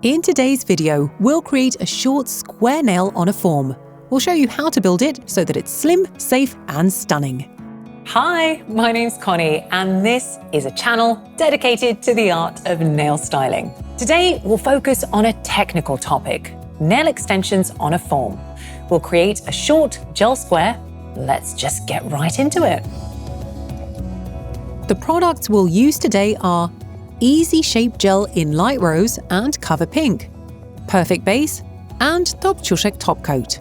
In today's video, we'll create a short square nail on a form. We'll show you how to build it so that it's slim, safe, and stunning. Hi, my name's Connie, and this is a channel dedicated to the art of nail styling. Today, we'll focus on a technical topic, nail extensions on a form. We'll create a short gel square. Let's just get right into it. The products we'll use today are Easy Shape Gel in Light Rose and Cover Pink, Perfect Base, and Dobchushek Top Coat.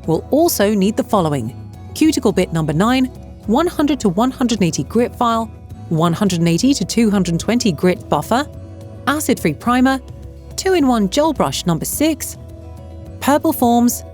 We'll also need the following: cuticle bit number 9, 100 to 180 grit file, 180 to 220 grit buffer, acid-free primer, 2-in-1 gel brush number 6, purple forms,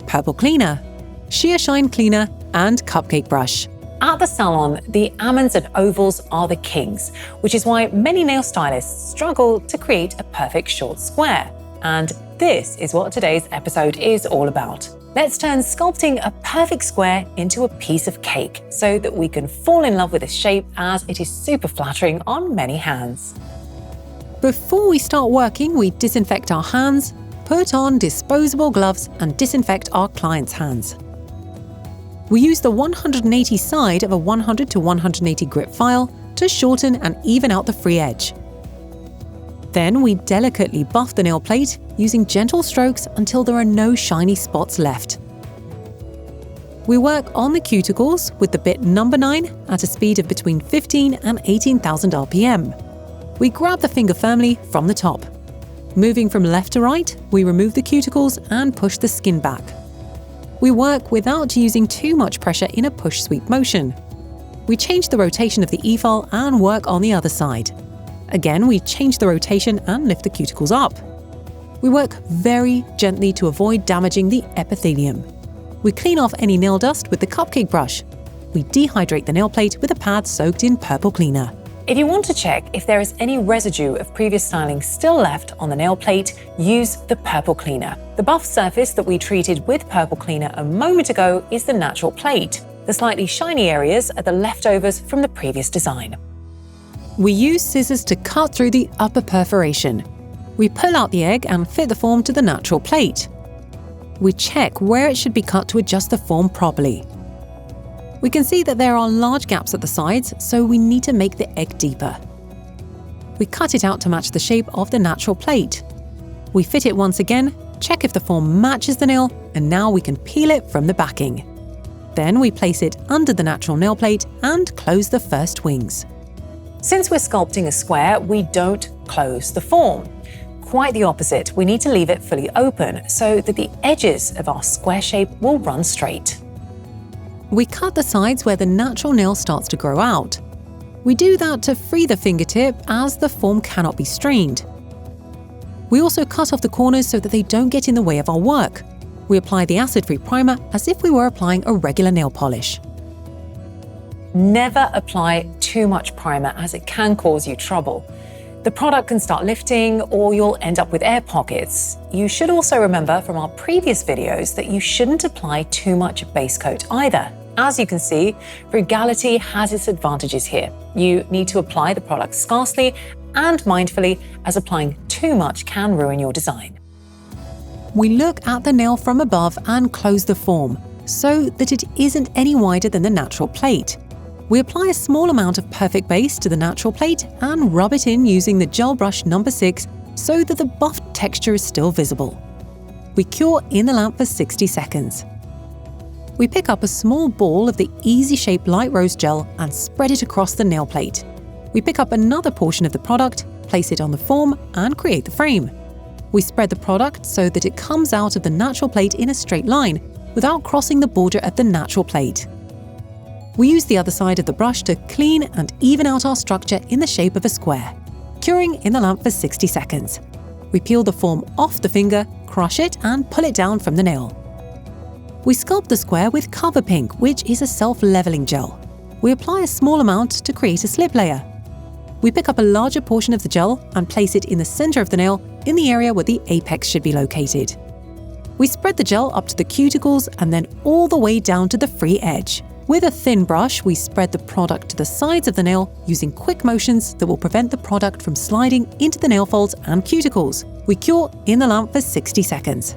purple cleaner, sheer shine cleaner, and cupcake brush. At the salon, the almonds and ovals are the kings, which is why many nail stylists struggle to create a perfect short square. And this is what today's episode is all about. Let's turn sculpting a perfect square into a piece of cake so that we can fall in love with this shape, as it is super flattering on many hands. Before we start working, we disinfect our hands, put on disposable gloves, and disinfect our client's hands. We use the 180 side of a 100 to 180 grit file to shorten and even out the free edge. Then we delicately buff the nail plate using gentle strokes until there are no shiny spots left. We work on the cuticles with the bit number 9 at a speed of between 15 and 18,000 RPM. We grab the finger firmly from the top. Moving from left to right, we remove the cuticles and push the skin back. We work without using too much pressure in a push-sweep motion. We change the rotation of the e-file and work on the other side. Again, we change the rotation and lift the cuticles up. We work very gently to avoid damaging the epithelium. We clean off any nail dust with the cupcake brush. We dehydrate the nail plate with a pad soaked in purple cleaner. If you want to check if there is any residue of previous styling still left on the nail plate, use the purple cleaner. The buff surface that we treated with purple cleaner a moment ago is the natural plate. The slightly shiny areas are the leftovers from the previous design. We use scissors to cut through the upper perforation. We pull out the egg and fit the form to the natural plate. We check where it should be cut to adjust the form properly. We can see that there are large gaps at the sides, so we need to make the egg deeper. We cut it out to match the shape of the natural plate. We fit it once again, check if the form matches the nail, and now we can peel it from the backing. Then we place it under the natural nail plate and close the first wings. Since we're sculpting a square, we don't close the form. Quite the opposite, we need to leave it fully open so that the edges of our square shape will run straight. We cut the sides where the natural nail starts to grow out. We do that to free the fingertip, as the form cannot be strained. We also cut off the corners so that they don't get in the way of our work. We apply the acid-free primer as if we were applying a regular nail polish. Never apply too much primer, as it can cause you trouble. The product can start lifting, or you'll end up with air pockets. You should also remember from our previous videos that you shouldn't apply too much base coat either. As you can see, frugality has its advantages here. You need to apply the product scarcely and mindfully, as applying too much can ruin your design. We look at the nail from above and close the form so that it isn't any wider than the natural plate. We apply a small amount of Perfect Base to the natural plate and rub it in using the gel brush number 6 so that the buffed texture is still visible. We cure in the lamp for 60 seconds. We pick up a small ball of the Easy Shape Light Rose Gel and spread it across the nail plate. We pick up another portion of the product, place it on the form, and create the frame. We spread the product so that it comes out of the natural plate in a straight line without crossing the border of the natural plate. We use the other side of the brush to clean and even out our structure in the shape of a square, curing in the lamp for 60 seconds. We peel the form off the finger, crush it, and pull it down from the nail. We sculpt the square with Cover Pink, which is a self-leveling gel. We apply a small amount to create a slip layer. We pick up a larger portion of the gel and place it in the center of the nail, in the area where the apex should be located. We spread the gel up to the cuticles and then all the way down to the free edge. With a thin brush, we spread the product to the sides of the nail using quick motions that will prevent the product from sliding into the nail folds and cuticles. We cure in the lamp for 60 seconds.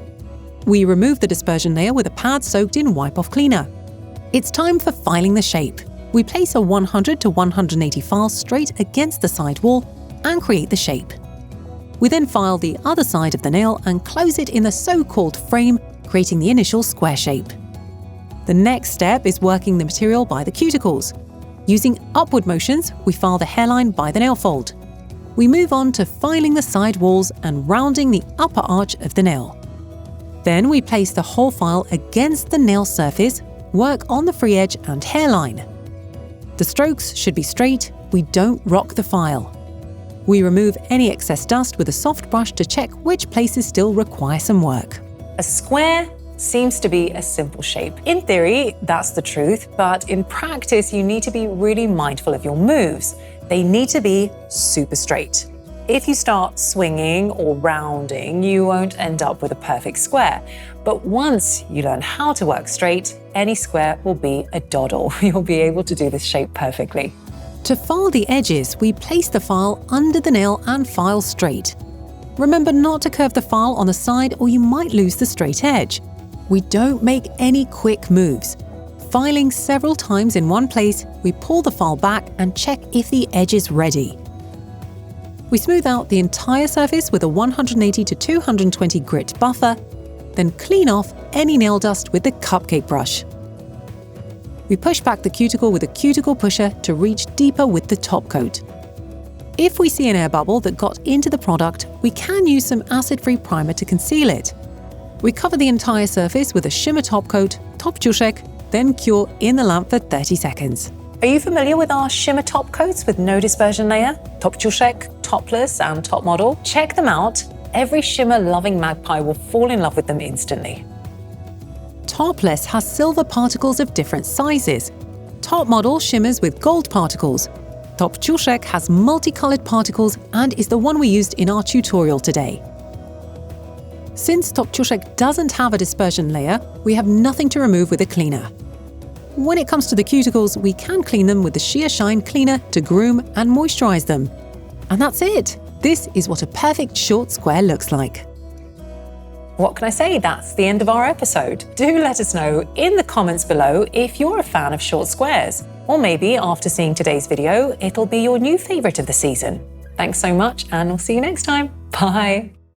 We remove the dispersion layer with a pad soaked in wipe-off cleaner. It's time for filing the shape. We place a 100 to 180 file straight against the side wall and create the shape. We then file the other side of the nail and close it in the so-called frame, creating the initial square shape. The next step is working the material by the cuticles. Using upward motions, we file the hairline by the nail fold. We move on to filing the side walls and rounding the upper arch of the nail. Then we place the whole file against the nail surface, work on the free edge and hairline. The strokes should be straight, we don't rock the file. We remove any excess dust with a soft brush to check which places still require some work. A square seems to be a simple shape. In theory, that's the truth, but in practice, you need to be really mindful of your moves. They need to be super straight. If you start swinging or rounding, you won't end up with a perfect square. But once you learn how to work straight, any square will be a doddle. You'll be able to do this shape perfectly. To file the edges, we place the file under the nail and file straight. Remember not to curve the file on the side or you might lose the straight edge. We don't make any quick moves. Filing several times in one place, we pull the file back and check if the edge is ready. We smooth out the entire surface with a 180 to 220 grit buffer, then clean off any nail dust with the cupcake brush. We push back the cuticle with a cuticle pusher to reach deeper with the top coat. If we see an air bubble that got into the product, we can use some acid-free primer to conceal it. We cover the entire surface with a shimmer top coat, top ciuszek, then cure in the lamp for 30 seconds. Are you familiar with our shimmer top coats with no dispersion layer? Top ciuszek, topless, and top model? Check them out. Every shimmer-loving magpie will fall in love with them instantly. Topless has silver particles of different sizes. Top model shimmers with gold particles. Top ciuszek has multicolored particles and is the one we used in our tutorial today. Since top ciuszek doesn't have a dispersion layer, we have nothing to remove with a cleaner. When it comes to the cuticles, we can clean them with the Sheer Shine cleaner to groom and moisturize them. And that's it! This is what a perfect short square looks like. What can I say? That's the end of our episode. Do let us know in the comments below if you're a fan of short squares. Or maybe after seeing today's video, it'll be your new favorite of the season. Thanks so much, and we'll see you next time. Bye!